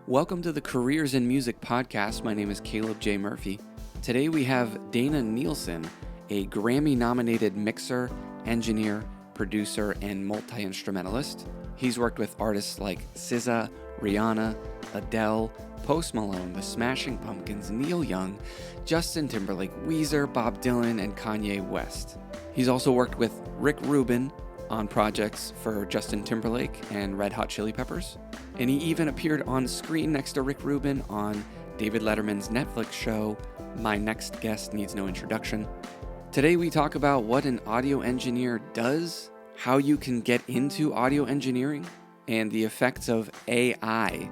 Welcome to the Careers in Music podcast. My name is Caleb J. Murphy. Today we have Dana Nielsen, a Grammy-nominated mixer, engineer, producer, and multi-instrumentalist. He's worked with artists like SZA, Rihanna, Adele, Post Malone, The Smashing Pumpkins, Neil Young, Justin Timberlake, Weezer, Bob Dylan, and Kanye West. He's also worked with Rick Rubin on projects for Justin Timberlake and Red Hot Chili Peppers. And he even appeared on screen next to Rick Rubin on David Letterman's Netflix show, My Next Guest Needs No Introduction. Today we talk about what an audio engineer does, how you can get into audio engineering, and the effects of AI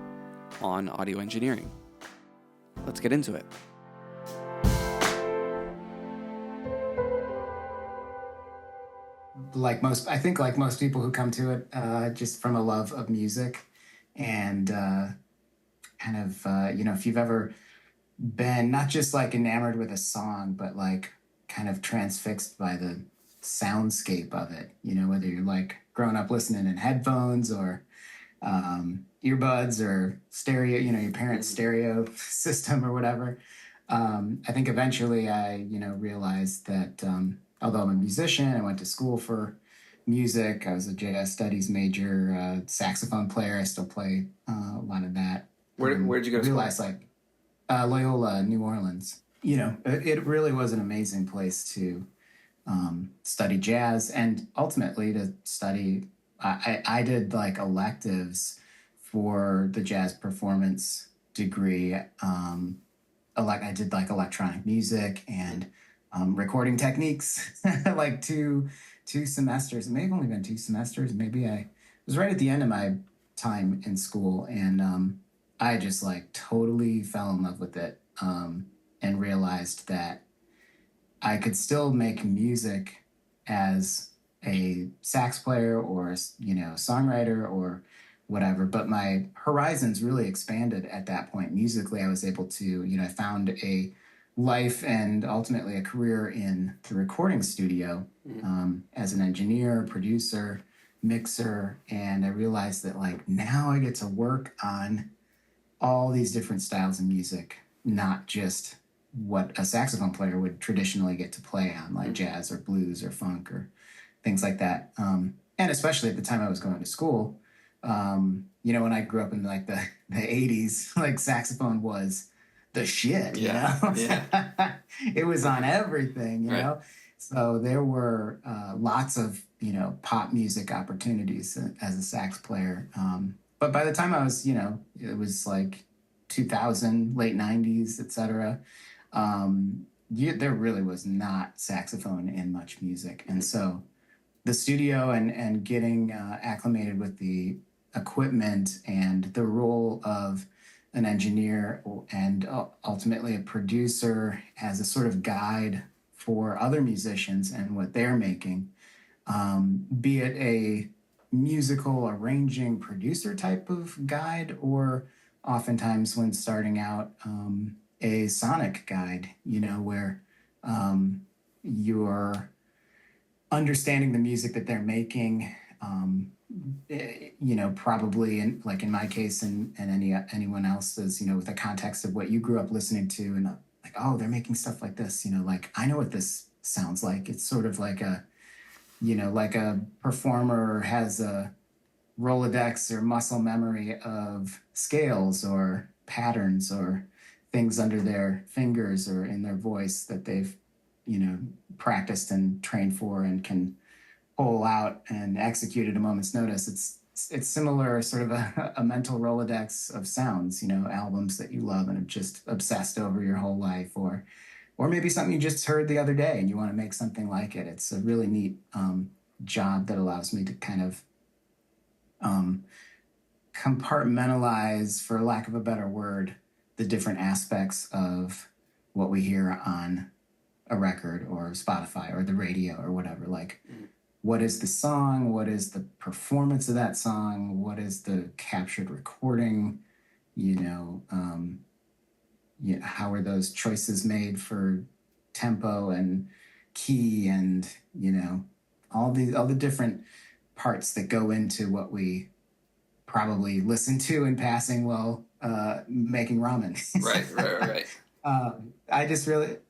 on audio engineering. Let's get into it. Like most people who come to it just from a love of music and if you've ever been not just like enamored with a song, but like kind of transfixed by the soundscape of it, whether you're like growing up listening in headphones or earbuds or stereo, your parents' stereo system or whatever. I think eventually I, realized that although I'm a musician, I went to school for music. I was a jazz studies major, saxophone player. I still play a lot of that. Where'd you go to school? Realized Loyola, New Orleans. It really was an amazing place to study jazz and ultimately to study. I did like electives for the jazz performance degree. I did like electronic music and recording techniques, like two semesters. It may have only been 2 semesters. Maybe it was right at the end of my time in school. And I just like totally fell in love with it and realized that I could still make music as a sax player or, songwriter or whatever. But my horizons really expanded at that point. Musically, I was able to, I found a life and ultimately a career in the recording studio as an engineer, producer, mixer. And I realized that like now I get to work on all these different styles of music, not just what a saxophone player would traditionally get to play on, like jazz or blues or funk or things like that. And especially at the time I was going to school, when I grew up in like the 80s, like saxophone was the shit, Yeah. It was on everything, you right. know? So there were lots of, pop music opportunities as a sax player. But by the time I was, it was like 2000, late 90s, et cetera. There really was not saxophone in much music. And so the studio and getting acclimated with the equipment and the role of an engineer and ultimately a producer as a sort of guide for other musicians and what they're making, be it a musical arranging producer type of guide or oftentimes when starting out a sonic guide, where you're understanding the music that they're making, probably in my case and anyone else's, with the context of what you grew up listening to and like, oh, they're making stuff like this, like I know what this sounds like. It's sort of like a performer has a Rolodex or muscle memory of scales or patterns or things under their fingers or in their voice that they've, practiced and trained for and can pull out and execute at a moment's notice. It's similar, sort of a mental Rolodex of sounds, albums that you love and have just obsessed over your whole life, or maybe something you just heard the other day and you want to make something like it. It's a really neat job that allows me to kind of compartmentalize, for lack of a better word, the different aspects of what we hear on a record or Spotify or the radio or whatever. Like, what is the song? What is the performance of that song? What is the captured recording? How are those choices made for tempo and key and, all the different parts that go into what we probably listen to in passing while making ramen. Right.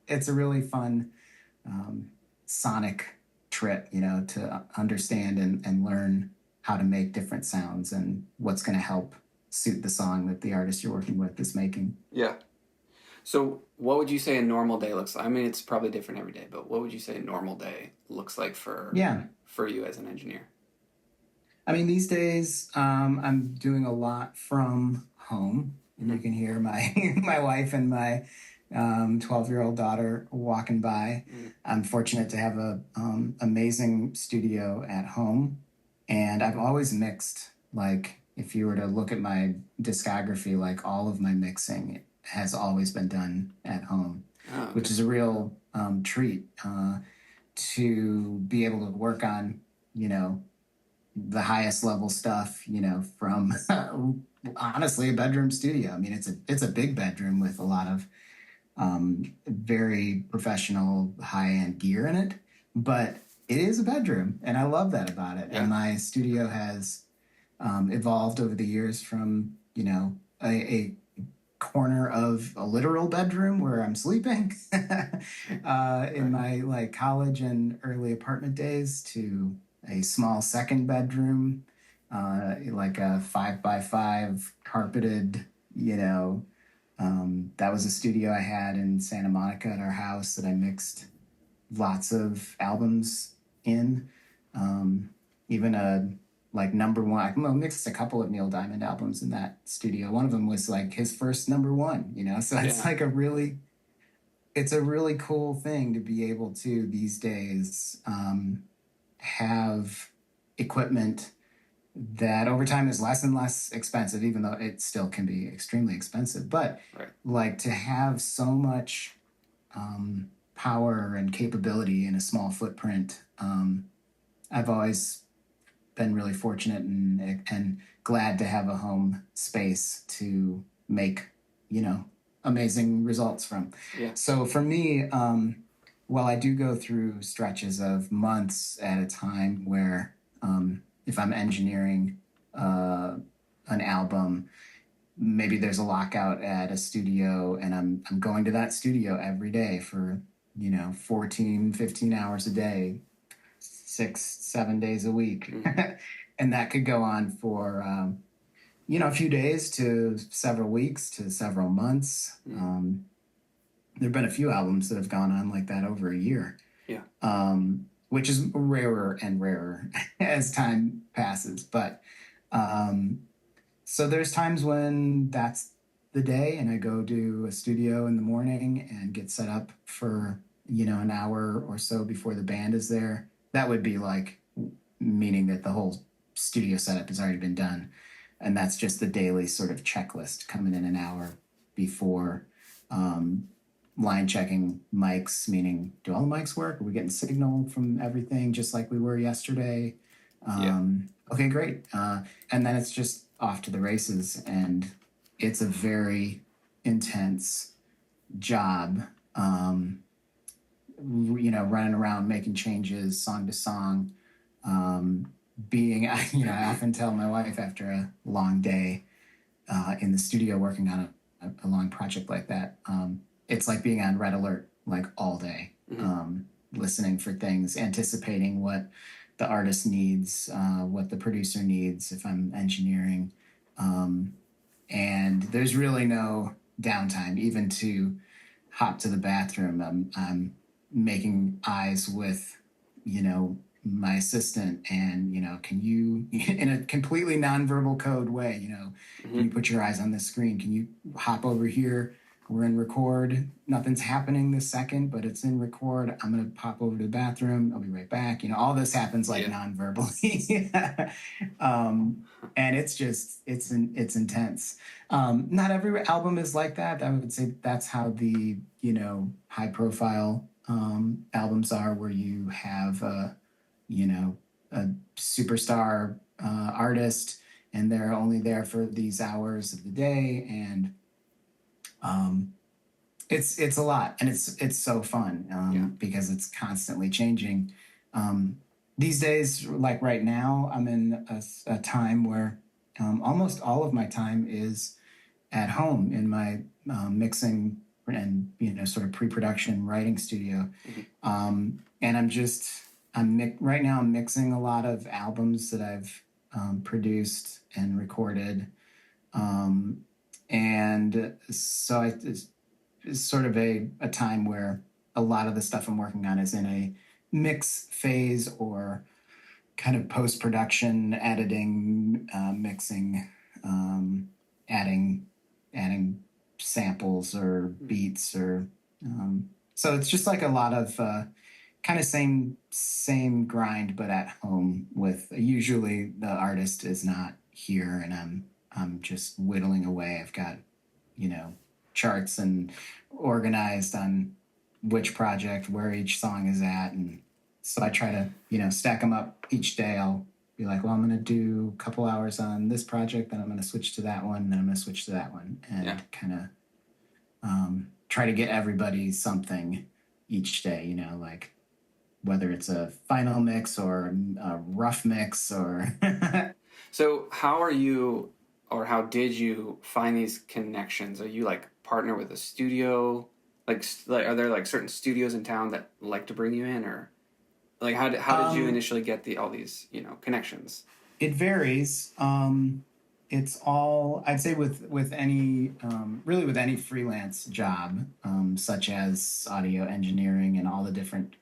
It's a really fun sonic trip, to understand and learn how to make different sounds and what's going to help suit the song that the artist you're working with is making. Yeah. So what would you say a normal day looks like? I mean, it's probably different every day, but what would you say a normal day looks like for you as an engineer? I mean, these days, I'm doing a lot from home, and you can hear my my wife and my 12-year-old daughter walking by. I'm fortunate to have a amazing studio at home, and I've always mixed. Like, if you were to look at my discography, like all of my mixing has always been done at home, which is a real treat to be able to work on, the highest level stuff, from honestly a bedroom studio. I mean, it's a big bedroom with a lot of very professional high end gear in it, but it is a bedroom, and I love that about it. Yeah. And my studio has evolved over the years from a corner of a literal bedroom where I'm sleeping in my like college and early apartment days to a small second bedroom, like a 5x5 carpeted, that was a studio I had in Santa Monica at our house that I mixed lots of albums in. Even a like number one, I mixed a couple of Neil Diamond albums in that studio. One of them was like his first number one, so it's like it's a really cool thing to be able to these days have equipment that over time is less and less expensive, even though it still can be extremely expensive. But like to have so much power and capability in a small footprint, I've always been really fortunate and glad to have a home space to make, amazing results from. Yeah. So for me, while I do go through stretches of months at a time where if I'm engineering an album, maybe there's a lockout at a studio and I'm going to that studio every day for, 14, 15 hours a day, 6-7 days a week. And that could go on for, a few days to several weeks to several months. There've been a few albums that have gone on like that over a year. Yeah. Which is rarer and rarer as time passes. But so there's times when that's the day and I go to a studio in the morning and get set up for, an hour or so before the band is there. That would be like meaning that the whole studio setup has already been done. And that's just the daily sort of checklist coming in an hour before line checking mics, meaning do all the mics work? Are we getting signal from everything just like we were yesterday? Okay, great. And then it's just off to the races. And it's a very intense job, running around, making changes song to song, I often tell my wife after a long day in the studio working on a long project like that, it's like being on red alert like all day, listening for things, anticipating what the artist needs, what the producer needs if I'm engineering. And there's really no downtime, even to hop to the bathroom. I'm making eyes with, my assistant and, can you, in a completely nonverbal code way, can you put your eyes on the screen? Can you hop over here? We're in record. Nothing's happening this second, but it's in record. I'm going to pop over to the bathroom. I'll be right back. All this happens like non-verbally. And it's intense. Not every album is like that. I would say that's how the, high profile albums are, where you have a superstar artist and they're only there for these hours of the day. And it's a lot, and it's so fun because it's constantly changing. These days, like right now, I'm in a time where almost all of my time is at home in my mixing and sort of pre-production writing studio. And right now I'm mixing a lot of albums that I've produced and recorded. And so it's sort of a time where a lot of the stuff I'm working on is in a mix phase or kind of post-production, editing, mixing, adding samples or beats or so it's just like a lot of kind of same grind, but at home. With usually the artist is not here and I'm just whittling away. I've got charts and organized on which project where each song is at, and so I try to stack them up each day. I'll be like, well, I'm going to do a couple hours on this project, then I'm going to switch to that one, then I'm going to switch to that one, and kind of try to get everybody something each day, like whether it's a final mix or a rough mix or... So how are you, or how did you find these connections? Are you like partner with a studio? Like are there like certain studios in town that like to bring you in, or like how did you initially get all these connections? It varies. It's all, I'd say, with any really with any freelance job, such as audio engineering and all the different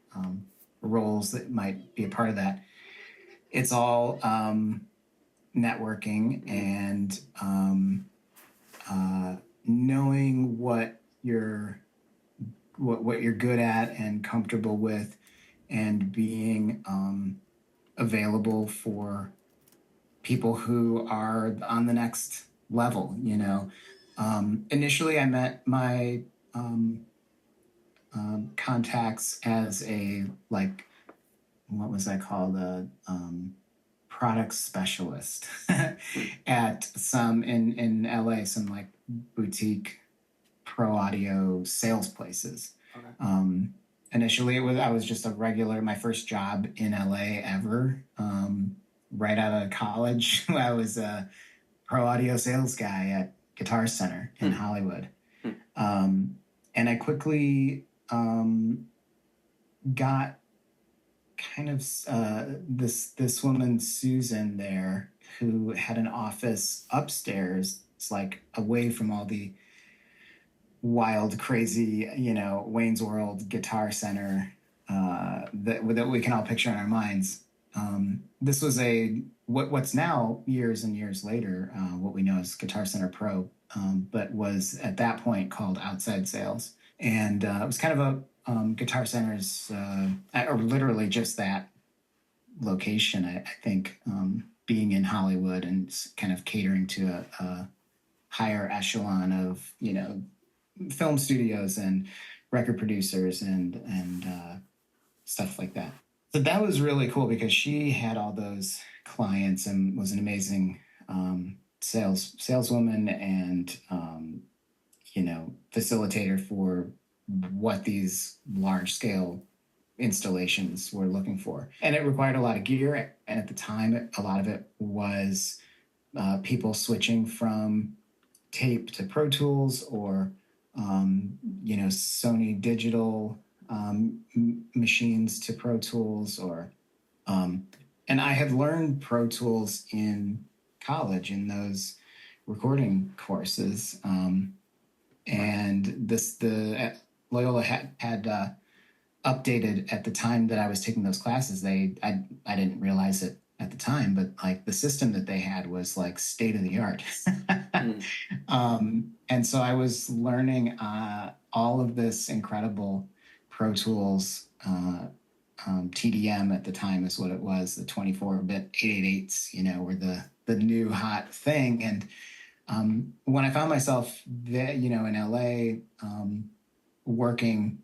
roles that might be a part of that. It's all networking and knowing what you're good at and comfortable with, and being available for people who are on the next level. Initially I met my contacts as what was I called? A product specialist at some in LA, some like boutique pro audio sales places. Okay. Initially I was just a regular, my first job in LA ever. Right out of college, I was a pro audio sales guy at Guitar Center in Hollywood. And I quickly got kind of this woman, Susan, there, who had an office upstairs. It's like away from all the wild, crazy, Wayne's World, Guitar Center that we can all picture in our minds. This was what's now, years and years later, what we know as Guitar Center Pro, but was at that point called Outside Sales. And it was kind of a Guitar Center's, or literally just that location, I think, being in Hollywood and kind of catering to a higher echelon of, film studios and record producers and stuff like that. So that was really cool because she had all those clients and was an amazing saleswoman and facilitator for what these large scale installations were looking for. And it required a lot of gear, and at the time a lot of it was people switching from tape to Pro Tools or Sony digital machines to Pro Tools, or and I had learned Pro Tools in college in those recording courses, and the Loyola had updated at the time that I was taking those classes. I didn't realize it at the time, but like the system that they had was like state of the art. And so I was learning all of this incredible Pro Tools. TDM at the time is what it was. The 24-bit 888s, were the new hot thing. And when I found myself there, in LA, working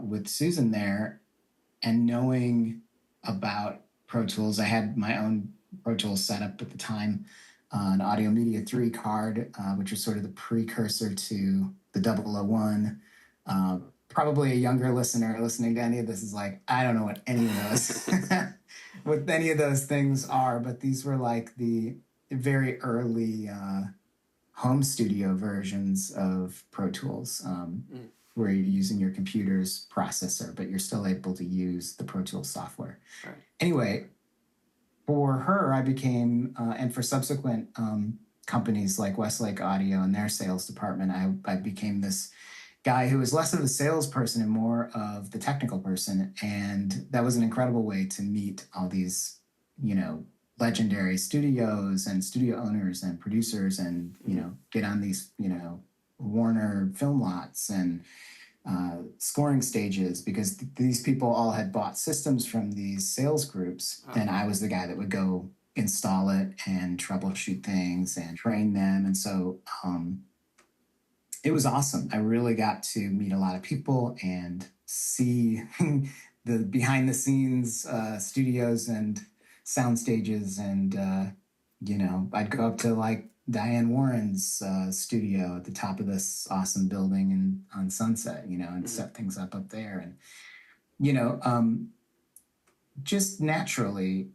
with Susan there and knowing about Pro Tools, I had my own Pro Tools setup at the time, an Audio Media 3 card, which was sort of the precursor to the 001. Probably a younger listener listening to any of this is like, I don't know what any of those what any of those things are, but these were like the very early home studio versions of Pro Tools, where you're using your computer's processor, but you're still able to use the Pro Tools software. Right. Anyway, for her, I became, and for subsequent companies like Westlake Audio and their sales department, I became this guy who was less of a salesperson and more of the technical person. And that was an incredible way to meet all these, legendary studios and studio owners and producers and, get on these, Warner film lots and scoring stages, because these people all had bought systems from these sales groups. And I was the guy that would go install it and troubleshoot things and train them. And so, it was awesome. I really got to meet a lot of people and see the behind the scenes studios and sound stages. And, I'd go up to like Diane Warren's studio at the top of this awesome building and on Sunset, and set things up there. And, just naturally,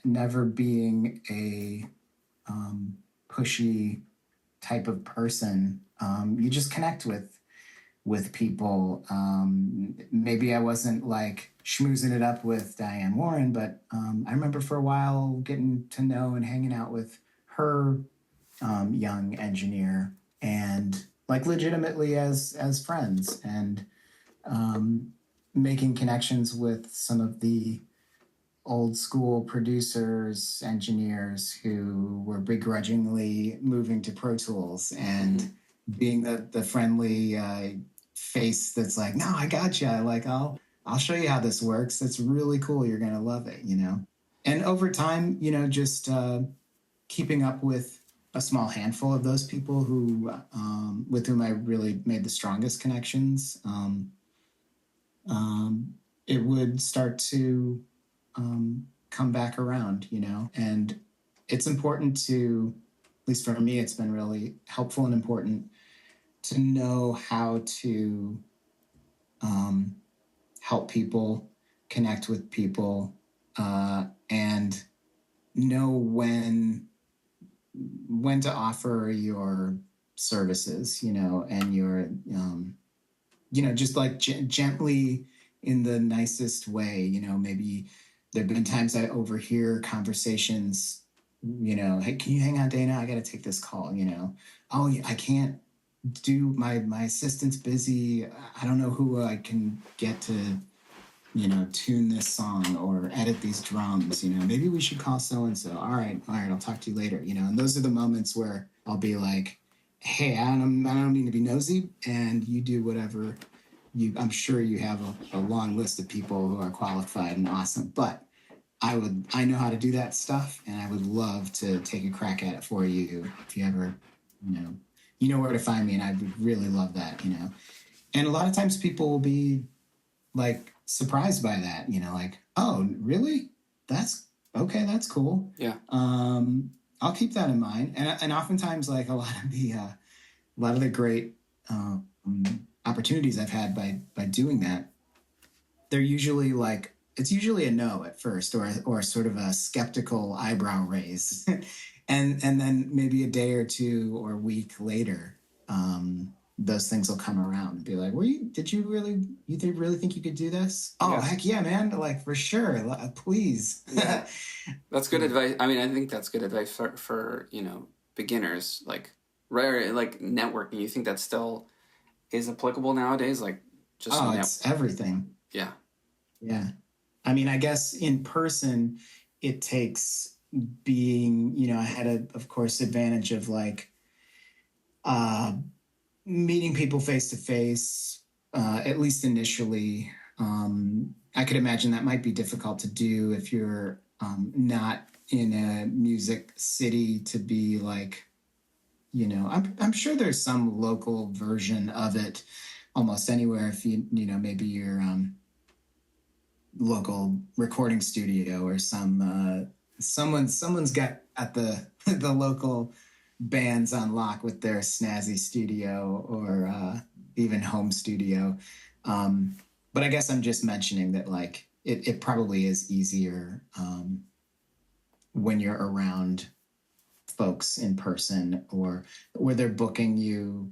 never being a pushy type of person, you just connect with people. Maybe I wasn't like schmoozing it up with Diane Warren, but I remember for a while getting to know and hanging out with her young engineer, and like legitimately as friends, and making connections with some of the old school producers, engineers who were begrudgingly moving to Pro Tools, and being the friendly face that's like, no, I gotcha. Like, I'll show you how this works. It's really cool. You're going to love it, And over time, just keeping up with a small handful of those people who, with whom I really made the strongest connections, it would start to come back around, and it's important to, at least for me, it's been really helpful and important to know how to help people, connect with people, and know when to offer your services, and your, just like gently, in the nicest way, maybe there've been times I overhear conversations, hey, can you hang on, Dana? I got to take this call, oh, I can't do, my assistant's busy. I don't know who I can get to, tune this song or edit these drums, maybe we should call so-and-so. All right, I'll talk to you later, and those are the moments where I'll be like, hey, I don't mean to be nosy, and you do whatever I'm sure you have a long list of people who are qualified and awesome, but I know how to do that stuff, and I would love to take a crack at it for you if you ever, you know where to find me, and I would really love that, And a lot of times people will be like surprised by that, like, oh, really? That's okay. That's cool. Yeah. I'll keep that in mind. And oftentimes, like a lot of the great opportunities I've had by doing that, they're usually like, it's usually a no at first, or sort of a skeptical eyebrow raise. and then maybe a day or two or a week later, those things will come around and be like, did you really think you could do this? Oh, yeah. Heck yeah, man. Like, for sure. Please. Yeah. That's good advice. I mean, I think that's good advice for beginners, like rare, like networking. You think that still is applicable nowadays? Like, just it's everything. Yeah. Yeah. I mean, I guess in person, it takes being, I had of course, advantage of like meeting people face to face, at least initially. I could imagine that might be difficult to do if you're not in a music city, to be like, I'm sure there's some local version of it almost anywhere. If maybe your local recording studio or someone's got at the the local bands on lock with their snazzy studio or even home studio. But I guess I'm just mentioning that like it probably is easier when you're around folks in person, or where they're booking you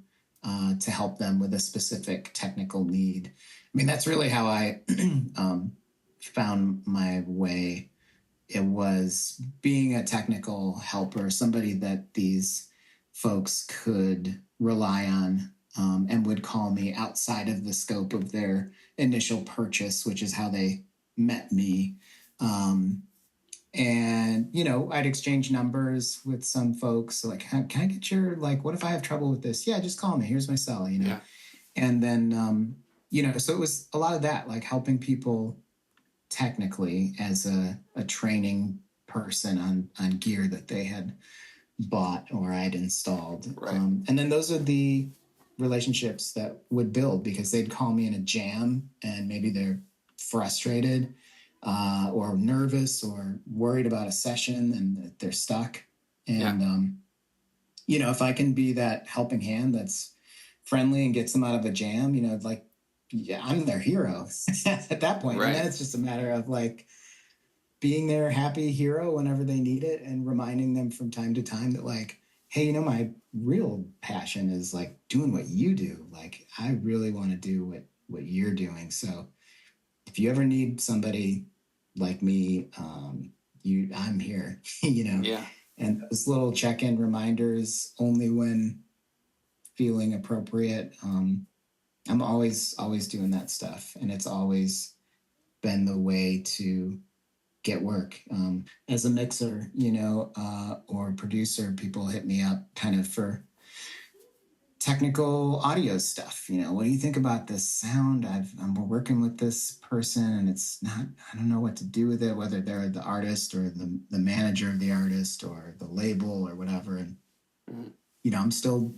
to help them with a specific technical need. I mean, that's really how I found my way. It was being a technical helper, somebody that these folks could rely on, and would call me outside of the scope of their initial purchase, which is how they met me. And, I'd exchange numbers with some folks. So like, can I get your, like, what if I have trouble with this? Yeah, just call me. Here's my cell, Yeah. And then, so it was a lot of that, like helping people technically as a training person on gear that they had bought or I'd installed. Right. And then those are the relationships that would build, because they'd call me in a jam and maybe they're frustrated or nervous or worried about a session and they're stuck. And, if I can be that helping hand that's friendly and gets them out of a jam, like, yeah, I'm their hero at that point. Right. And then it's just a matter of like being their happy hero whenever they need it, and reminding them from time to time that like, hey, my real passion is like doing what you do. Like, I really want to do what you're doing. So if you ever need somebody like me, I'm here, Yeah. And those little check-in reminders, only when feeling appropriate. I'm always doing that stuff, and it's always been the way to get work. As a mixer, or producer, people hit me up kind of for technical audio stuff. What do you think about this sound? I'm working with this person and it's not, I don't know what to do with it, whether they're the artist or the manager of the artist or the label or whatever. And, I'm still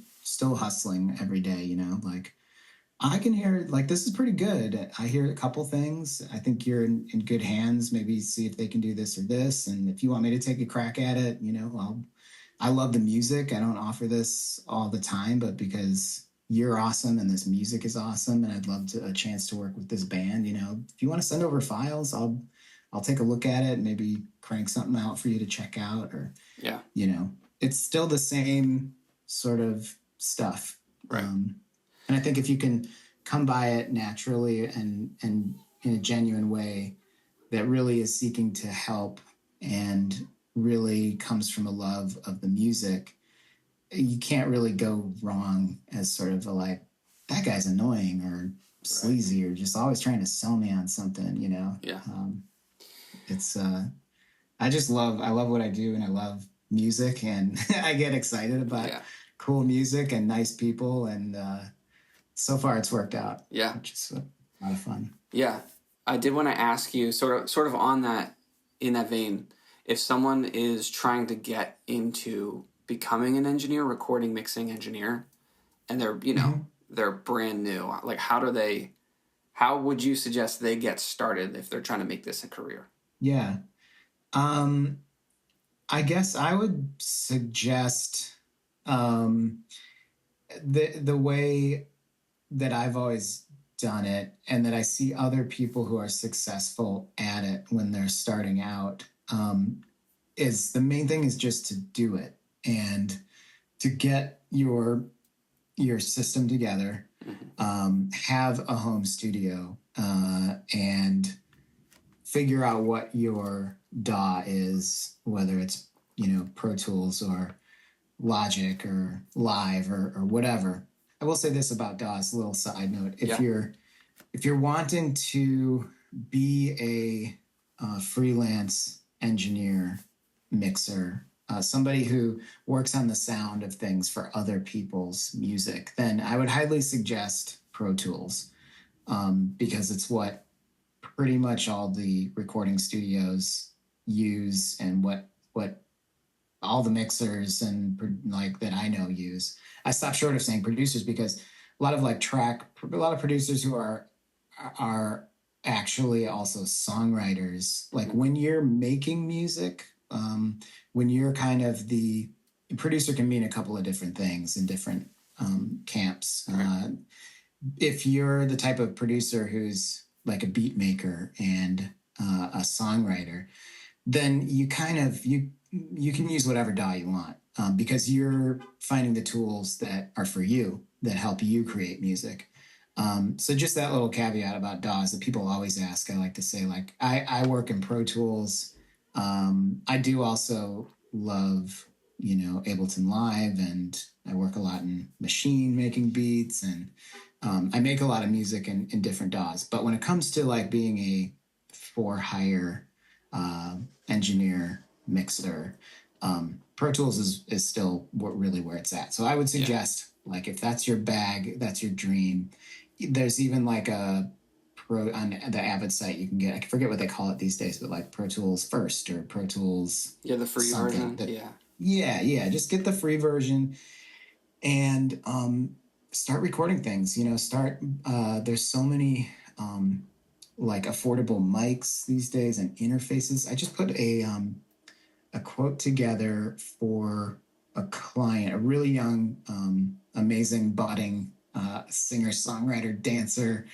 hustling every day, like I can hear, like, this is pretty good. I hear a couple things. I think you're in good hands. Maybe see if they can do this or this. And if you want me to take a crack at it, I love the music. I don't offer this all the time, but because you're awesome and this music is awesome, and I'd love a chance to work with this band, if you want to send over files, I'll take a look at it and maybe crank something out for you to check out, or, it's still the same sort of stuff. Right. And I think if you can come by it naturally and in a genuine way that really is seeking to help and really comes from a love of the music, you can't really go wrong as sort of like, that guy's annoying or sleazy or just always trying to sell me on something, Yeah. It's I love what I do, and I love music, and I get excited about cool music and nice people, and so far it's worked out. Yeah. Which is a lot of fun. Yeah. I did want to ask you sort of on that, in that vein, if someone is trying to get into becoming an engineer, recording, mixing engineer, and they're, they're brand new, like how would you suggest they get started if they're trying to make this a career? Yeah. I guess I would suggest the way that I've always done it, and that I see other people who are successful at it when they're starting out, is the main thing is just to do it and to get your system together, have a home studio, and figure out what your DAW is, whether it's, Pro Tools or Logic or Live or whatever. I will say this about DAWs, a little side note. If you're wanting to be a freelance engineer, mixer, somebody who works on the sound of things for other people's music, then I would highly suggest Pro Tools, because it's what pretty much all the recording studios use, and what all the mixers and like that I know use. I stopped short of saying producers, because a lot of producers who are actually also songwriters. Like when you're making music, when you're kind of the producer, can mean a couple of different things in different camps. Right. If you're the type of producer who's like a beat maker and a songwriter, then you kind of you can use whatever DAW you want. because you're finding the tools that are for you, that help you create music. So just that little caveat about DAWs that people always ask, I like to say, like, I work in Pro Tools. I do also love, Ableton Live, and I work a lot in Machine making beats, and I make a lot of music in different DAWs. But when it comes to like being a for hire engineer, mixer, Pro Tools is still really where it's at. So I would suggest, like, if that's your bag, that's your dream. There's even like a pro on the Avid site you can get. I forget what they call it these days, but like Pro Tools First or Pro Tools. Yeah, the free version. Yeah. Just get the free version and start recording things. There's so many like affordable mics these days and interfaces. I just put a quote together for a client, a really young, amazing budding singer, songwriter, dancer,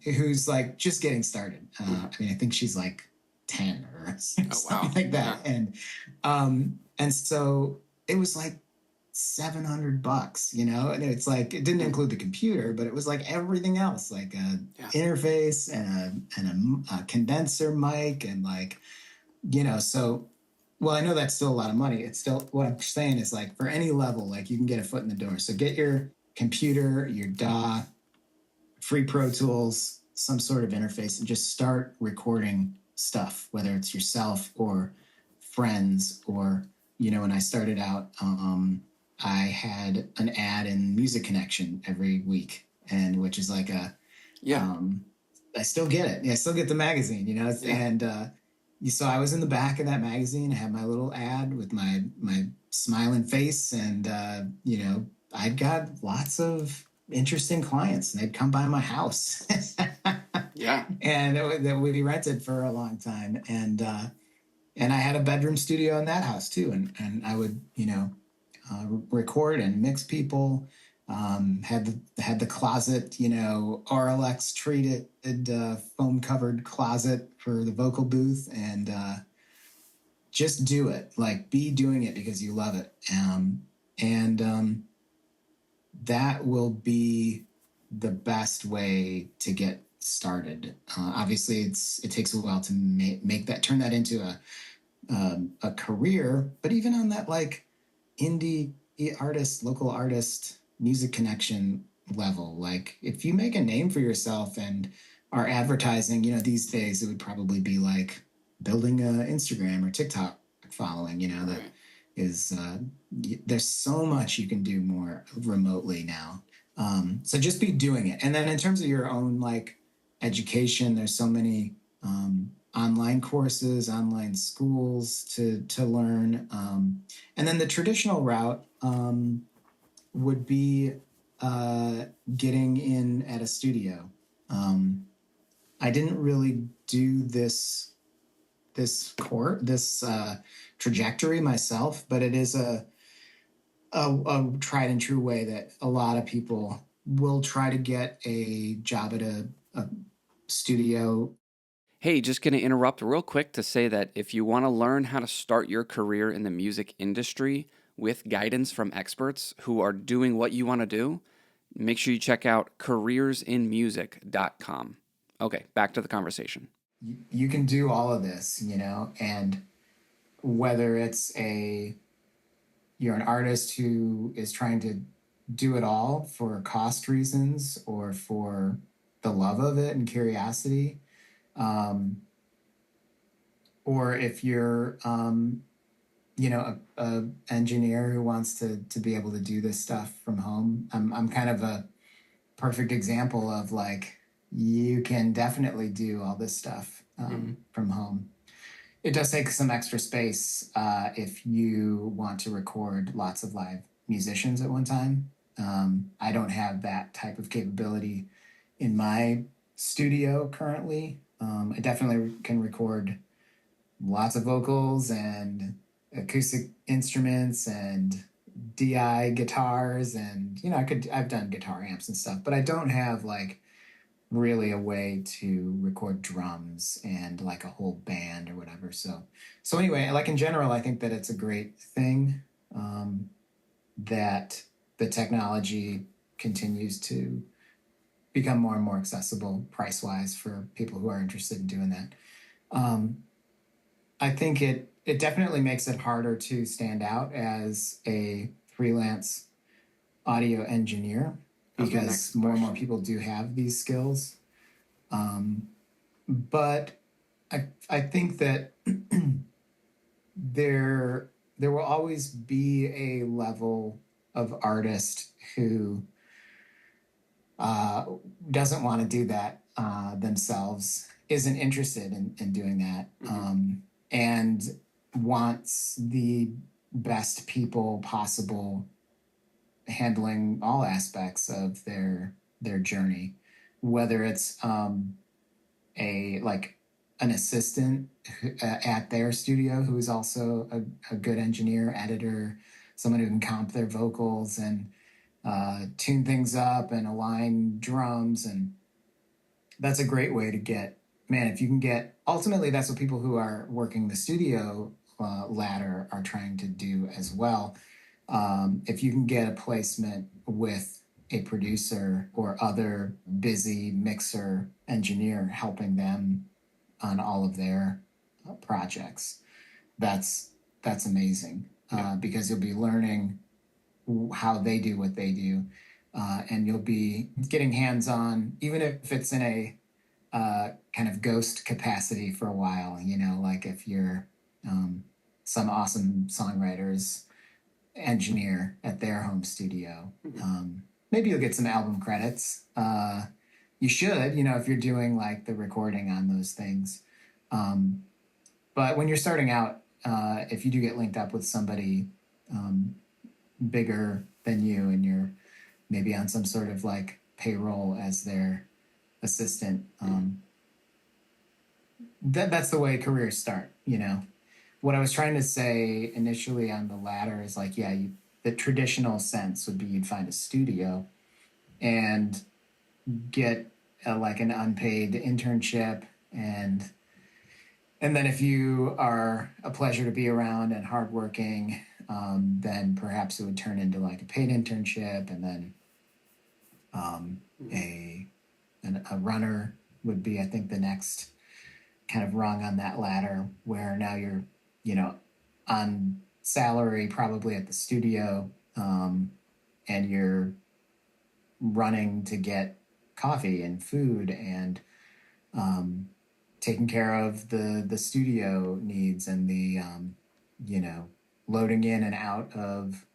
who's like just getting started. I think she's like 10 or something like that. Yeah. And so it was like $700, and it's like, it didn't include the computer, but it was like everything else, like a interface and a condenser mic, and like, so, well, I know that's still a lot of money. It's still, what I'm saying is, like, for any level, like, you can get a foot in the door. So get your computer, your DAW, free Pro Tools, some sort of interface, and just start recording stuff, whether it's yourself or friends. Or, when I started out, I had an ad in Music Connection every week, and which is like I still get it. I still get the magazine, and so I was in the back of that magazine. I had my little ad with my smiling face, and I'd got lots of interesting clients, and they'd come by my house. And that we rented for a long time, and I had a bedroom studio in that house too, and I would record and mix people. Had the closet, RLX treated foam covered closet for the vocal booth, and just do it. Like, be doing it because you love it, and that will be the best way to get started. Obviously, it takes a while to make that, turn that into a career, but even on that like indie artist, local artist, Music Connection level, like, if you make a name for yourself and are advertising, these days it would probably be like building a Instagram or TikTok following, that is, there's so much you can do more remotely now. So just be doing it. And then in terms of your own like education, there's so many online courses, online schools to learn. And then the traditional route would be getting in at a studio. I didn't really do this trajectory myself, but it is a tried and true way that a lot of people will try to get a job at a studio. Hey, just going to interrupt real quick to say that if you want to learn how to start your career in the music industry with guidance from experts who are doing what you want to do, make sure you check out careersinmusic.com. Okay, back to the conversation. You can do all of this, and whether it's you're an artist who is trying to do it all for cost reasons or for the love of it and curiosity, or if you're a engineer who wants to be able to do this stuff from home. I'm kind of a perfect example of, like, you can definitely do all this stuff from home. It does take some extra space if you want to record lots of live musicians at one time. I don't have that type of capability in my studio currently. I definitely can record lots of vocals and acoustic instruments and DI guitars, and I've done guitar amps and stuff, but I don't have like really a way to record drums and like a whole band or whatever. So anyway, like, in general, I think that it's a great thing. that the technology continues to become more and more accessible price-wise for people who are interested in doing that. I think it definitely makes it harder to stand out as a freelance audio engineer because more and more people do have these skills. But I think that there will always be a level of artist who doesn't want to do that themselves, isn't interested in doing that, and wants the best people possible handling all aspects of their journey, whether it's an assistant at their studio who is also a good engineer, editor, someone who can comp their vocals and tune things up and align drums. And that's a great way to get, man, if you can get, ultimately that's what people who are working the studio ladder are trying to do as well. If you can get a placement with a producer or other busy mixer engineer helping them on all of their projects, that's amazing, because you'll be learning how they do what they do, and you'll be getting hands-on, even if it's in a kind of ghost capacity for a while, like if you're some awesome songwriter's engineer at their home studio. Maybe you'll get some album credits. You should, if you're doing like the recording on those things. But when you're starting out, if you do get linked up with somebody bigger than you and you're maybe on some sort of like payroll as their assistant, that's the way careers start, What I was trying to say initially on the ladder is like, the traditional sense would be you'd find a studio and get like an unpaid internship, and then if you are a pleasure to be around and hardworking, then perhaps it would turn into like a paid internship, and then a runner would be, I think, the next kind of rung on that ladder, where now you're on salary probably at the studio, and you're running to get coffee and food and taking care of the studio needs and the loading in and out of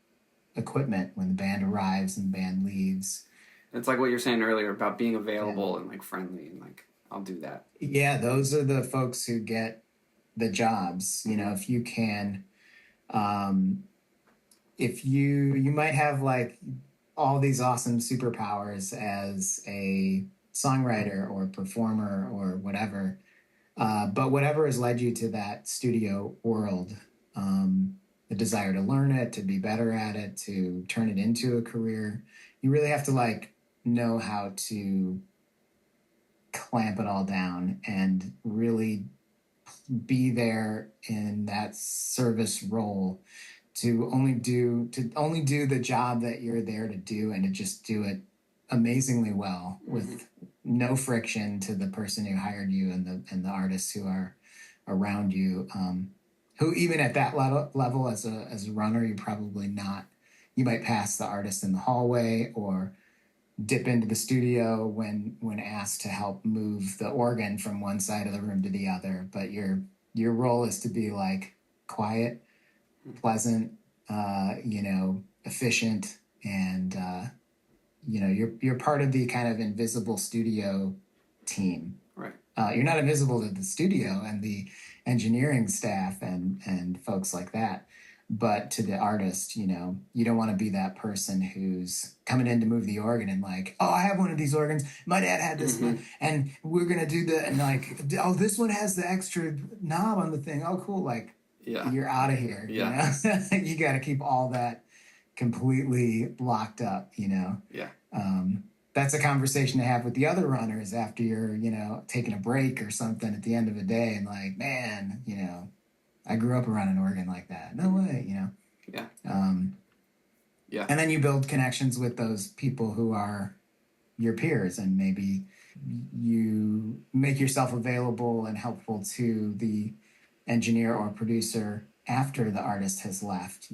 equipment when the band arrives and the band leaves. It's like what you're saying earlier about being available and like friendly and like, I'll do that. Yeah, those are the folks who get the jobs. If you can, if you might have like all these awesome superpowers as a songwriter or performer or whatever, but whatever has led you to that studio world, the desire to learn it, to be better at it, to turn it into a career, you really have to like know how to clamp it all down and really be there in that service role to only do the job that you're there to do, and to just do it amazingly well with no friction to the person who hired you and the artists who are around you, who even at that level as a runner, you might pass the artist in the hallway or dip into the studio when asked to help move the organ from one side of the room to the other. But your role is to be like quiet, pleasant, efficient, and you're part of the kind of invisible studio team. Right. You're not invisible to the studio and the engineering staff and folks like that. But to the artist, you don't want to be that person who's coming in to move the organ and like, oh, I have one of these organs. My dad had this one, and we're going to do and like, oh, this one has the extra knob on the thing. Oh, cool. Like, you're out of here. Yeah. You got to keep all that completely locked up, Yeah. That's a conversation to have with the other runners after you're, taking a break or something at the end of the day, and like, man, I grew up around an organ like that. No way, Yeah. Yeah. And then you build connections with those people who are your peers, and maybe you make yourself available and helpful to the engineer or producer after the artist has left.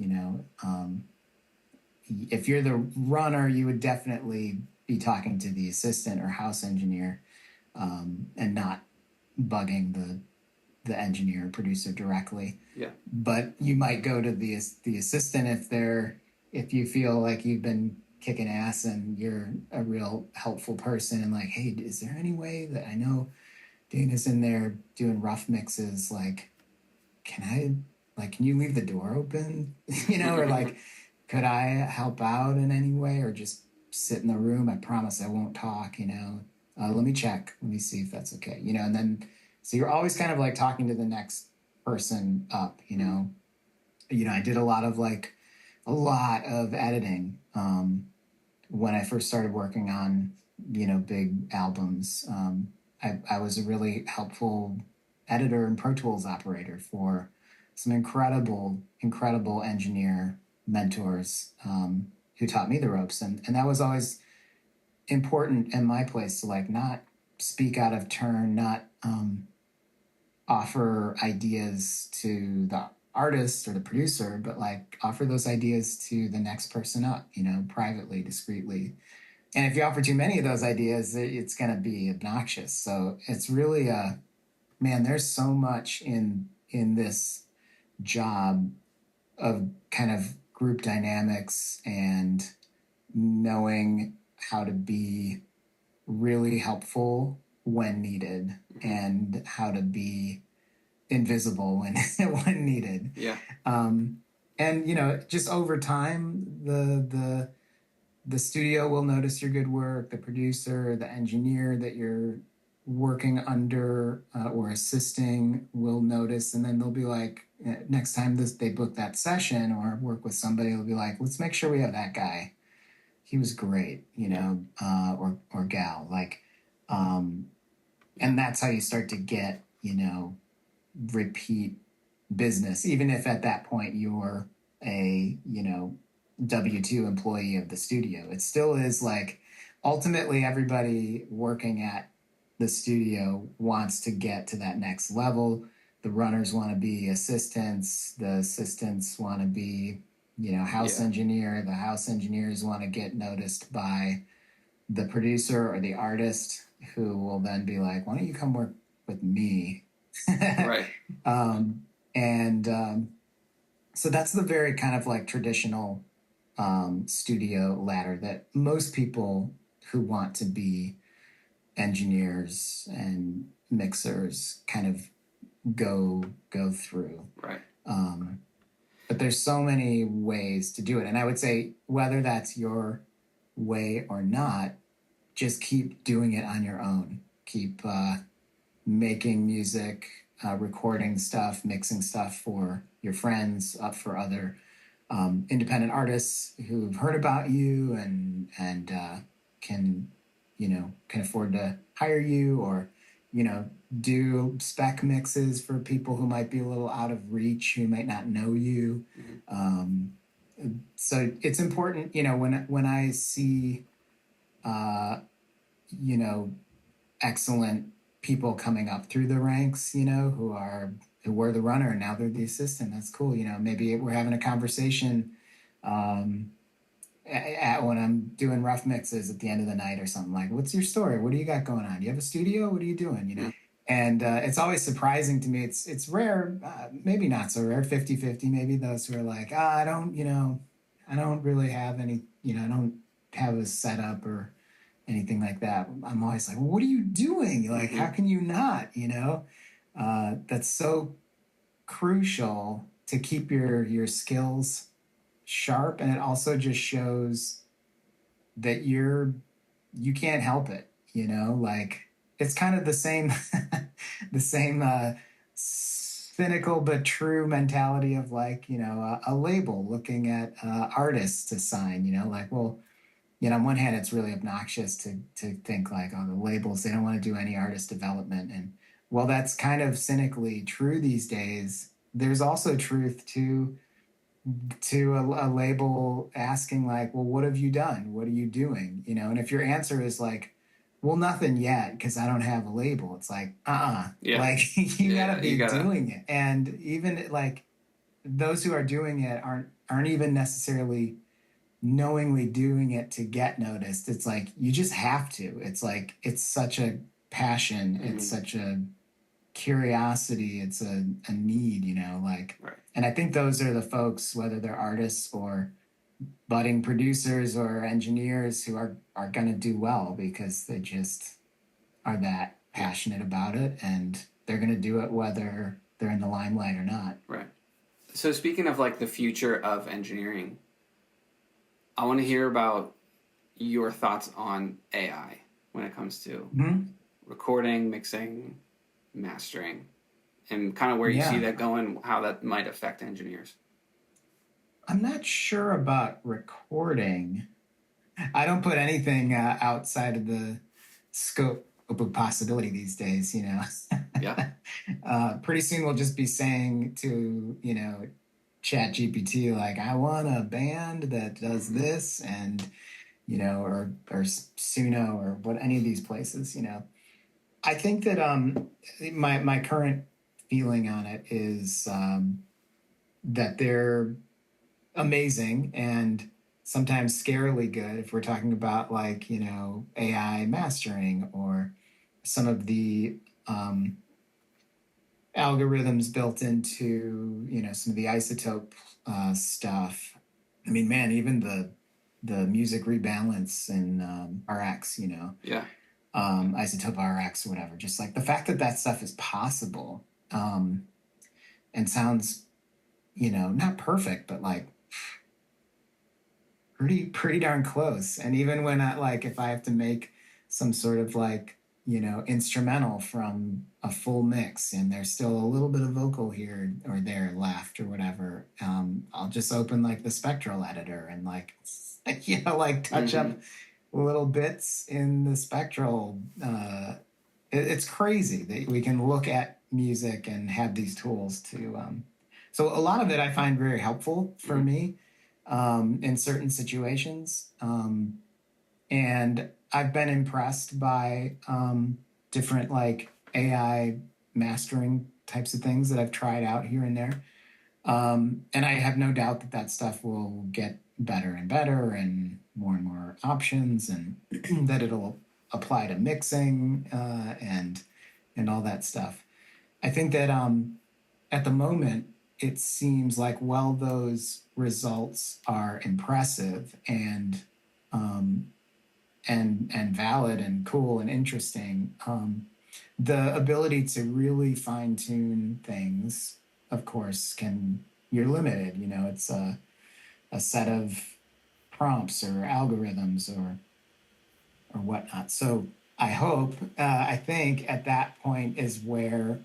If you're the runner, you would definitely be talking to the assistant or house engineer, and not bugging the engineer or producer directly. Yeah. But you might go to the assistant if you feel like you've been kicking ass and you're a real helpful person, and like, hey, is there any way that, I know Dana's in there doing rough mixes, like, can you leave the door open? Or like, could I help out in any way, or just sit in the room? I promise I won't talk, let me check. Let me see if that's okay. And then, so you're always kind of like talking to the next person up, I did a lot of editing, when I first started working on, big albums. I was a really helpful editor and Pro Tools operator for some incredible engineer mentors, who taught me the ropes. And that was always important in my place, to like not speak out of turn, not offer ideas to the artist or the producer, but like offer those ideas to the next person up, privately, discreetly. And if you offer too many of those ideas, it's going to be obnoxious. So it's really man, there's so much in this job of kind of group dynamics and knowing how to be really helpful when needed, and how to be invisible when needed. Yeah. And just over time, the studio will notice your good work. The producer, the engineer that you're working under or assisting will notice, and then they'll be like, next time they book that session or work with somebody, they'll be like, let's make sure we have that guy. He was great, or gal, like, and that's how you start to get, repeat business, even if at that point you're a, W-2 employee of the studio. It still is like, ultimately everybody working at the studio wants to get to that next level. The runners want to be assistants. The assistants want to be, house engineer. The house engineers want to get noticed by the producer or the artist, who will then be like, why don't you come work with me? Right. So that's the very kind of like traditional studio ladder that most people who want to be engineers and mixers kind of go through. Right. But there's so many ways to do it. And I would say, whether that's your way or not, just keep doing it on your own. Keep making music, recording stuff, mixing stuff for your friends, up for other independent artists who've heard about you and can afford to hire you, or do spec mixes for people who might be a little out of reach, who might not know you. So it's important, when I see excellent people coming up through the ranks, who were the runner and now they're the assistant. That's cool. Maybe we're having a conversation when I'm doing rough mixes at the end of the night or something, like, what's your story? What do you got going on? Do you have a studio? What are you doing? And it's always surprising to me. It's rare, maybe not so rare, 50-50, maybe, those who are like, I don't really have any, I don't have a setup or anything like that. I'm always like, well, what are you doing? Like, how can you not, that's so crucial to keep your skills sharp. And it also just shows that you can't help it, like, it's kind of the same, cynical but true mentality of like, a label looking at artists to sign, like, well, on one hand, it's really obnoxious to think like, oh, the labels, they don't want to do any artist development. And while that's kind of cynically true these days, there's also truth to to a label asking like, well, what have you done? What are you doing? And if your answer is like, well, nothing yet because I don't have a label, it's like, Yeah. like you gotta be you gotta. doing it. And even like those who are doing it aren't even necessarily knowingly doing it to get noticed. It's like you just have to. It's like it's such a passion. It's such a curiosity. It's a need, like. Right. And I think those are the folks, whether they're artists or budding producers or engineers, who are going to do well because they just are that passionate about it, and they're going to do it whether they're in the limelight or not. Right. So speaking of like the future of engineering, I want to hear about your thoughts on AI when it comes to recording, mixing, mastering, and kind of where you see that going, how that might affect engineers. I'm not sure about recording. I don't put anything outside of the scope of possibility these days, Yeah. Pretty soon we'll just be saying to, Chat GPT, like, I want a band that does this, and, or Suno, or what, any of these places, I think that my current feeling on it is that they're amazing and sometimes scarily good if we're talking about like, AI mastering or some of the algorithms built into, some of the isotope stuff. I mean, man, even the music rebalance in RX, Yeah. isotope RX or whatever, just like the fact that stuff is possible and sounds, not perfect, but like pretty darn close. And even when if I have to make some sort of like, instrumental from a full mix and there's still a little bit of vocal here or there left or whatever, I'll just open like the spectral editor and like touch up little bits in the spectral. It's crazy that we can look at music and have these tools to so a lot of it I find very helpful for me in certain situations. And I've been impressed by different like AI mastering types of things that I've tried out here and there. And I have no doubt that stuff will get better and better and more options, and that it'll apply to mixing and all that stuff. I think that at the moment, it seems like while those results are impressive and valid and cool and interesting, the ability to really fine tune things, of course, you're limited. It's a set of prompts or algorithms or whatnot. So I think at that point is where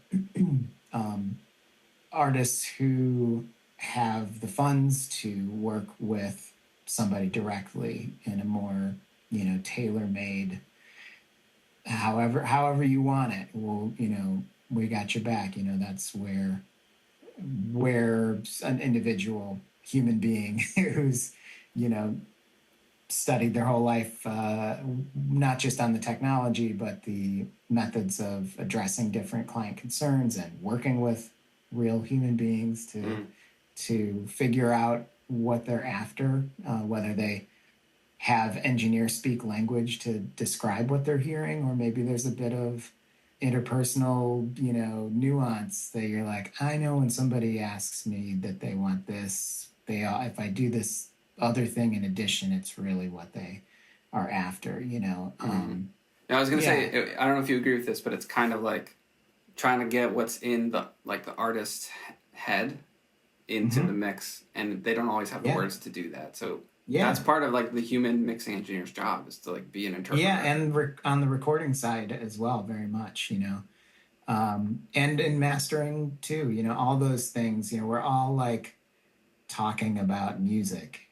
artists who have the funds to work with somebody directly in a more, tailor-made, however you want it, well, we got your back. That's where an individual human being who's, studied their whole life, not just on the technology, but the methods of addressing different client concerns and working with real human beings to figure out what they're after, whether they have engineer speak language to describe what they're hearing, or maybe there's a bit of interpersonal, nuance that you're like, I know when somebody asks me that they want this, if I do this other thing in addition, it's really what they are after, Now, I was gonna say, I don't know if you agree with this, but it's kind of like trying to get what's in the artist's head into the mix, and they don't always have the words to do that. So that's part of like the human mixing engineer's job, is to like be an interpreter. Yeah, and on the recording side as well, very much, and in mastering too, all those things. We're all like talking about music.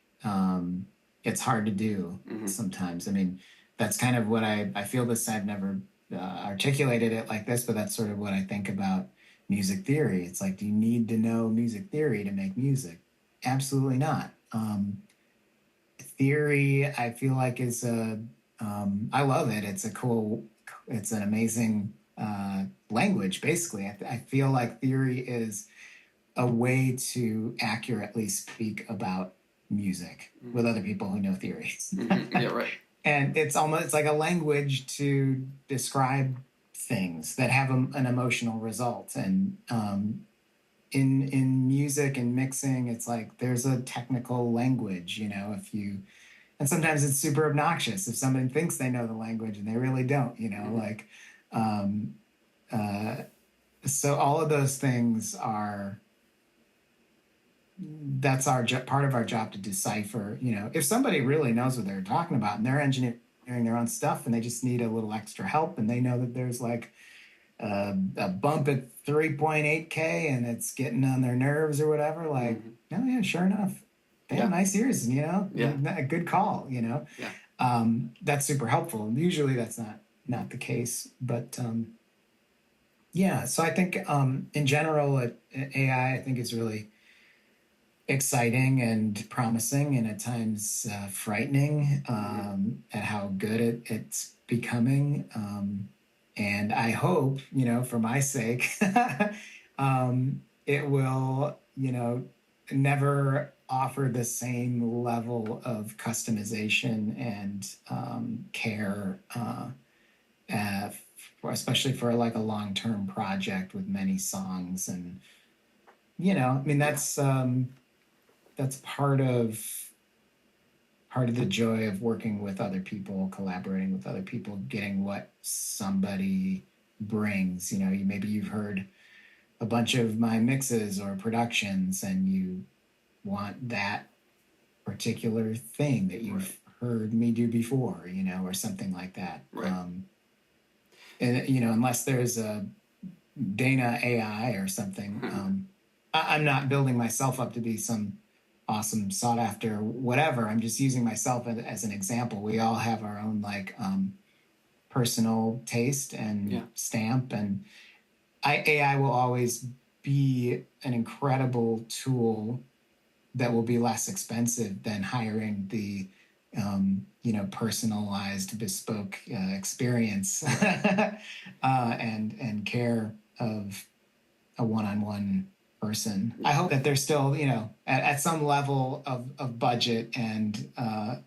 It's hard to do sometimes. I mean, that's kind of what I feel this. I've never articulated it like this, but that's sort of what I think about music theory. It's like, do you need to know music theory to make music? absolutely not. Theory, I feel like is I love it. It's an amazing language, basically. I feel like theory is a way to accurately speak about music with other people who know theories. Yeah, right. And it's like a language to describe things that have an emotional result. And in music and mixing, it's like there's a technical language, and sometimes it's super obnoxious if somebody thinks they know the language and they really don't, um, uh, so all of those things are that's part of our job to decipher. If somebody really knows what they're talking about and they're engineering their own stuff and they just need a little extra help and they know that there's like a bump at 3.8K and it's getting on their nerves or whatever, like, oh yeah, sure enough, damn, nice ears, a good call, that's super helpful. Usually that's not the case, but yeah. So I think in general, AI, I think is really exciting and promising, and at times frightening at how good it's becoming. And I hope, for my sake, it will, never offer the same level of customization and care, especially for like a long-term project with many songs. And, I mean, that's part of the joy of working with other people, collaborating with other people, getting what somebody brings. Maybe you've heard a bunch of my mixes or productions and you want that particular thing that you've heard me do before, or something like that. Right. And, unless there's a Dana AI or something, I'm not building myself up to be some awesome sought after whatever. I'm just using myself as an example. We all have our own personal taste and stamp, and AI will always be an incredible tool that will be less expensive than hiring the personalized bespoke experience and care of a one-on-one person. I hope that there's still, at some level of budget and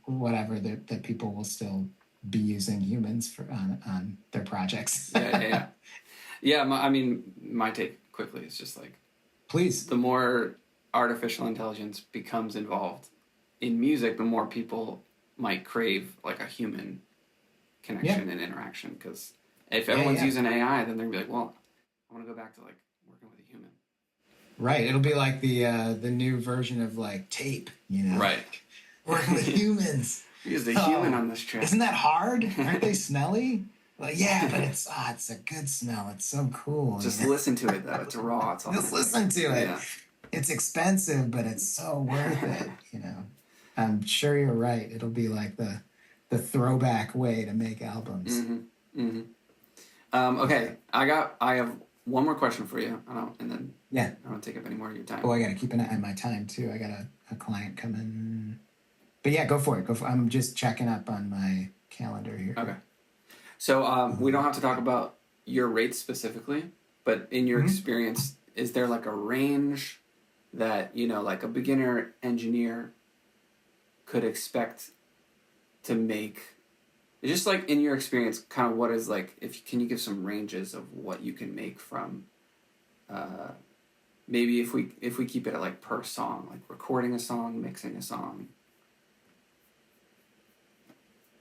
whatever, that people will still be using humans on their projects. Yeah. My take quickly is just like, please. The more artificial intelligence becomes involved in music, the more people might crave like a human connection and interaction. Because if everyone's using AI, then they're gonna be like, well, I want to go back to like working with a human. Right. It'll be like the new version of like tape, Right. Working with humans. Use the human on this track. Isn't that hard? Aren't they smelly? Like, yeah, but it's a good smell. It's so cool. Just listen to it though. It's raw. It's all just listen to it. Yeah. It's expensive, but it's so worth it. I'm sure you're right. It'll be like the throwback way to make albums. Okay, I have one more question for you, and then I don't want to take up any more of your time. Oh, I got to keep an eye on my time too. I got a client coming. But yeah, go for it. I'm just checking up on my calendar here. Okay. So we don't have to talk about your rates specifically, but in your experience, is there like a range that, like a beginner engineer could expect to make? Just like in your experience, kind of what is like, can you give some ranges of what you can make from, maybe if we keep it at like per song, like recording a song, mixing a song?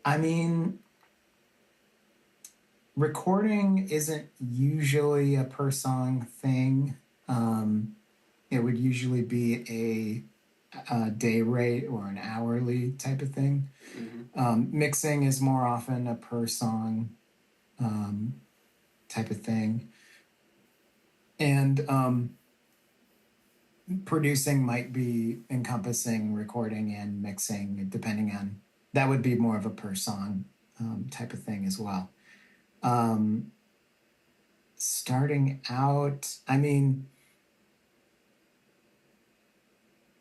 I mean, recording isn't usually a per song thing. It would usually be a day rate or an hourly type of thing. Mixing is more often a per song type of thing. And producing might be encompassing recording and mixing, depending on, that would be more of a per song type of thing as well. Starting out, I mean,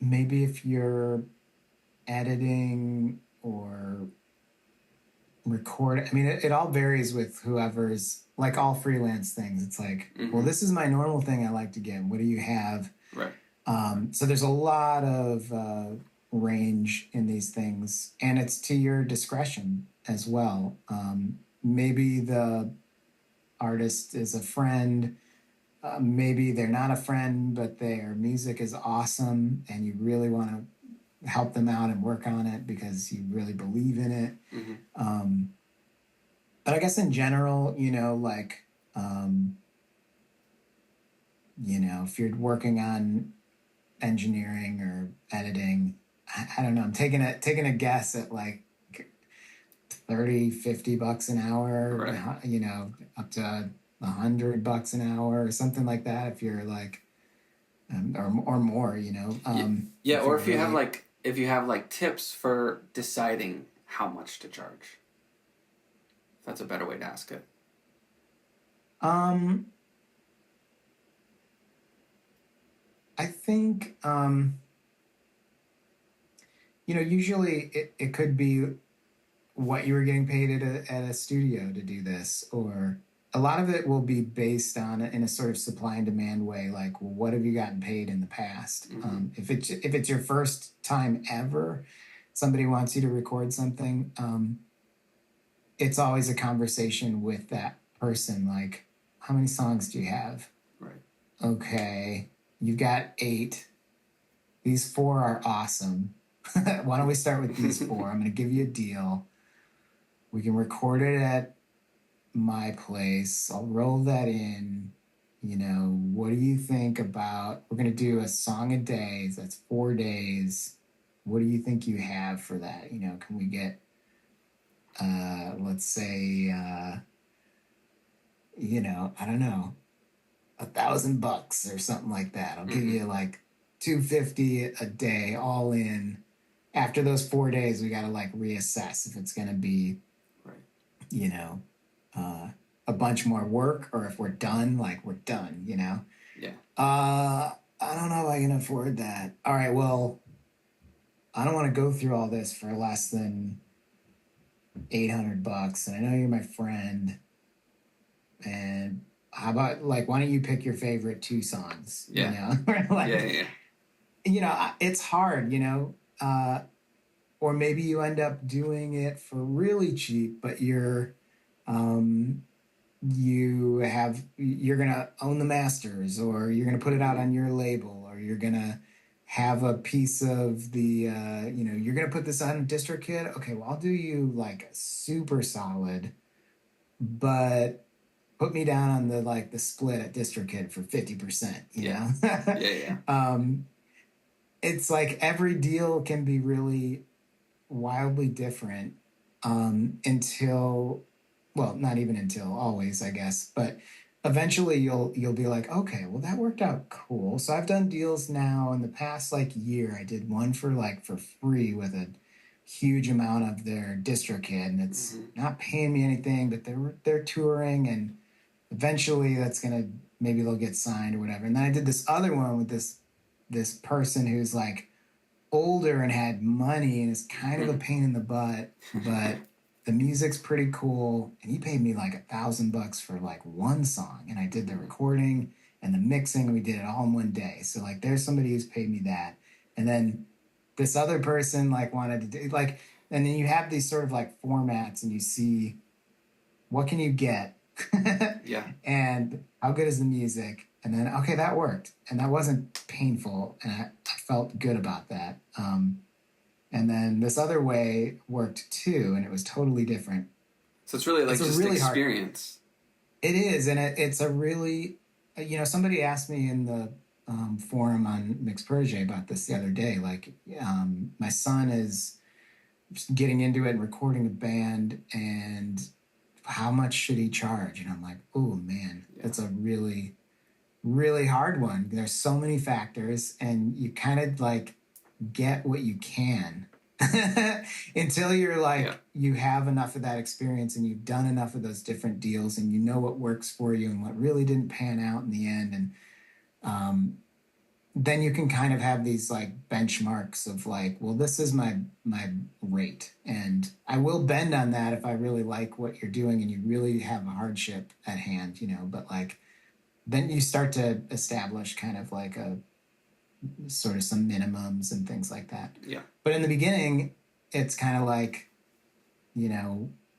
maybe if you're editing or record, I mean, it all varies with whoever's, like all freelance things. It's like, well, this is my normal thing I like to get. What do you have? Right. So there's a lot of range in these things, and it's to your discretion as well. Maybe the artist is a friend. Maybe they're not a friend, but their music is awesome, and you really want to help them out and work on it because you really believe in it. But I guess in general, like, if you're working on engineering or editing, I don't know, I'm taking a guess at like 30-50 bucks an hour, right. Up to $100 an hour or something like that, if you're like or more, yeah, or if you have like tips for deciding how much to charge. That's a better way to ask it. I think usually it could be what you were getting paid at a studio to do this, or a lot of it will be based on in a sort of supply and demand way. Like, well, what have you gotten paid in the past? If it's your first time ever, somebody wants you to record something, it's always a conversation with that person. Like, how many songs do you have? Right. Okay, you've got 8. These 4 are awesome. Why don't we start with these 4? I'm going to give you a deal. We can record it at my place. I'll roll that in. What do you think about, we're going to do a song a day. So that's 4 days. What do you think you have for that? Can we get, let's say, I don't know, $1,000 or something like that. I'll give you like $250 a day all in. After those 4 days, we got to like reassess if it's going to be, a bunch more work, or if we're done, like we're done, Yeah. I don't know if I can afford that. All right, well, I don't want to go through all this for less than $800, and I know you're my friend. And how about, like, why don't you pick your favorite 2 songs? Yeah. Like, yeah. It's hard, or maybe you end up doing it for really cheap, but you're gonna own the masters, or you're gonna put it out on your label, or you're gonna have a piece of the you're gonna put this on DistroKid. Okay, well, I'll do you like a super solid, but put me down on the split at DistroKid for 50%, Yeah. It's like every deal can be really wildly different, until, well, not even until, always, I guess, but eventually you'll be like, okay, well, that worked out cool. So I've done deals now in the past like year. I did one for free with a huge amount of their DistroKid, and it's not paying me anything, but they're touring, and eventually maybe they'll get signed or whatever. And then I did this other one with this person who's like older and had money and is kind of a pain in the butt, but the music's pretty cool. And he paid me like $1,000 for like one song, and I did the recording and the mixing, and we did it all in one day. So like, there's somebody who's paid me that. And then this other person like wanted to do like, and then you have these sort of like formats, and you see what can you get. Yeah. And how good is the music? And then, okay, that worked. And that wasn't painful. And I felt good about that. And then this other way worked too. And it was totally different. So it's really like it's just really experience. It is. And it's a really, somebody asked me in the forum on Mixpurge about this the other day. Like, my son is getting into it and recording a band, and how much should he charge? And I'm like, oh man, that's a really, really hard one. There's so many factors, and you kind of like get what you can until you're like, you have enough of that experience, and you've done enough of those different deals, and you know what works for you and what really didn't pan out in the end. And then you can kind of have these like benchmarks of like, well, this is my rate, and I will bend on that if I really like what you're doing and you really have a hardship at hand, but like then you start to establish kind of like a sort of some minimums and things like that. Yeah. But in the beginning, it's kind of like,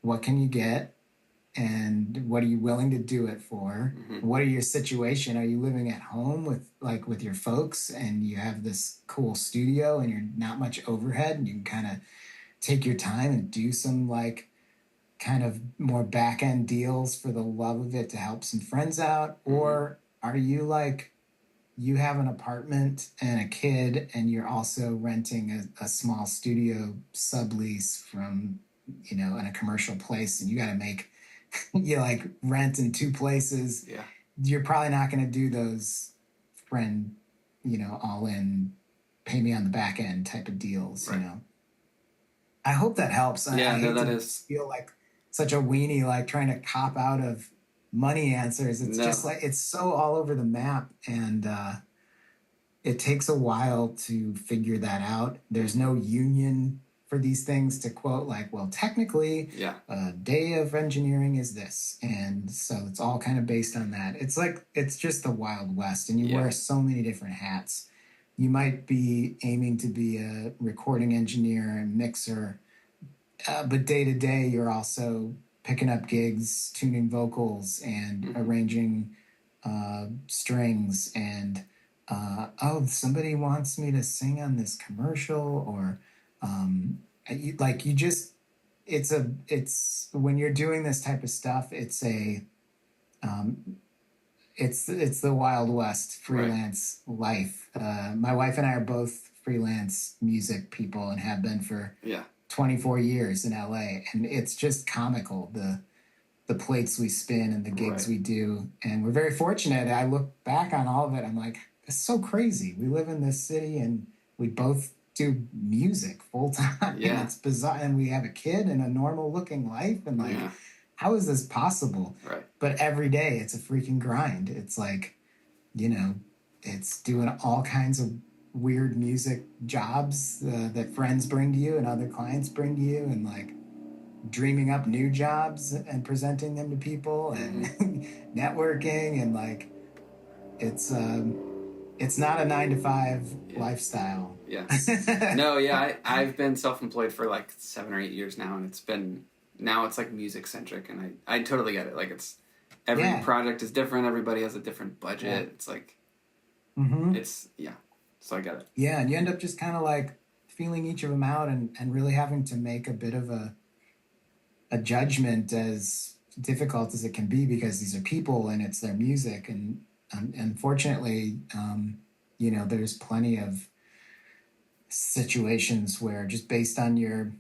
what can you get? And what are you willing to do it for? Mm-hmm. What are your situation? Are you living at home with your folks and you have this cool studio and you're not much overhead and you can kind of take your time and do some like kind of more back end deals for the love of it to help some friends out? Mm-hmm. Or are you like, you have an apartment and a kid and you're also renting a small studio sublease from, in a commercial place, and you got to make you like rent in two places. Yeah. You're probably not going to do those friend, all in, pay me on the back end type of deals, right. I hope that helps. Yeah, I hate that to is feel like such a weenie, like trying to cop out of money answers. It's just like, it's so all over the map, and it takes a while to figure that out. There's no union for these things to quote like, well, technically, a day of engineering is this. And so it's all kind of based on that. It's like, it's just the Wild West, and you wear so many different hats. You might be aiming to be a recording engineer and mixer, but day to day, you're also picking up gigs, tuning vocals, and arranging strings, and somebody wants me to sing on this commercial, or it's when you're doing this type of stuff, it's the Wild West freelance life. My wife and I are both freelance music people and have been for 24 years in LA, and it's just comical, the plates we spin and the gigs we do, and we're very fortunate. I look back on all of it, I'm like, it's so crazy. We live in this city and we both do music full time. Yeah. It's bizarre, and we have a kid and a normal looking life, and like, how is this possible? Right. But every day it's a freaking grind. It's like, it's doing all kinds of weird music jobs that friends bring to you and other clients bring to you, and like dreaming up new jobs and presenting them to people, and networking, and like it's not a 9-to-5 lifestyle. Yeah. No, I've been self-employed for like 7 or 8 years now, and now it's like music centric, and I totally get it. Like it's every project is different. Everybody has a different budget. Yeah. It's like, so I get it. Yeah. And you end up just kind of like feeling each of them out, and really having to make a bit of a judgment, as difficult as it can be, because these are people and it's their music. And unfortunately, there's plenty of situations where, just based on your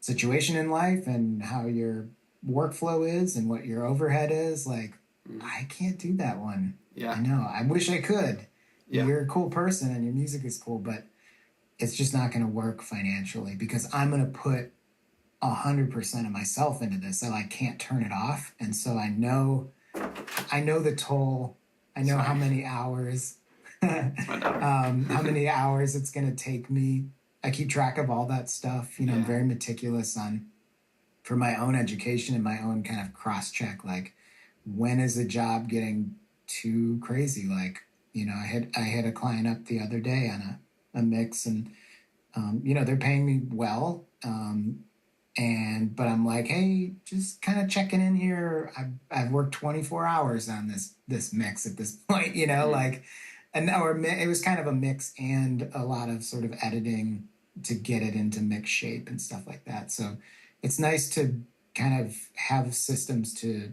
situation in life and how your workflow is and what your overhead is, like, I can't do that one. Yeah. I know. I wish I could. Yeah. You're a cool person and your music is cool, but it's just not going to work financially, because I'm going to put 100% of myself into this, so I can't turn it off. And so I know the toll. I know how many hours, how many hours it's going to take me. I keep track of all that stuff. I'm very meticulous for my own education and my own kind of cross-check. Like, when is a job getting too crazy? Like, I had a client up the other day on a mix, and, they're paying me well. But I'm like, hey, just kind of checking in here. I've worked 24 hours on this mix at this point, like, it was kind of a mix and a lot of sort of editing to get it into mix shape and stuff like that. So it's nice to kind of have systems to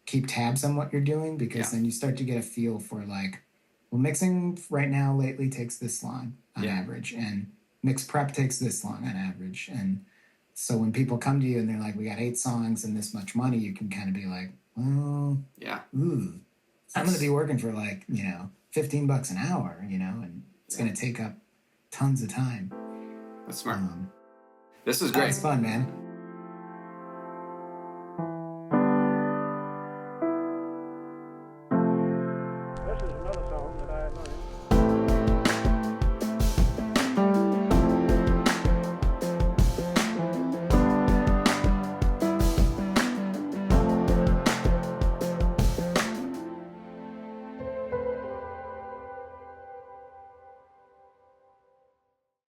keep tabs on what you're doing, because then you start to get a feel for like, well, mixing right now lately takes this long on average, and mix prep takes this long on average. And so when people come to you and they're like, we got 8 songs and this much money, you can kind of be like, well, I'm going to be working for like, $15 an hour, and it's going to take up tons of time. That's smart. This is great. It's fun, man. This is another song that I learned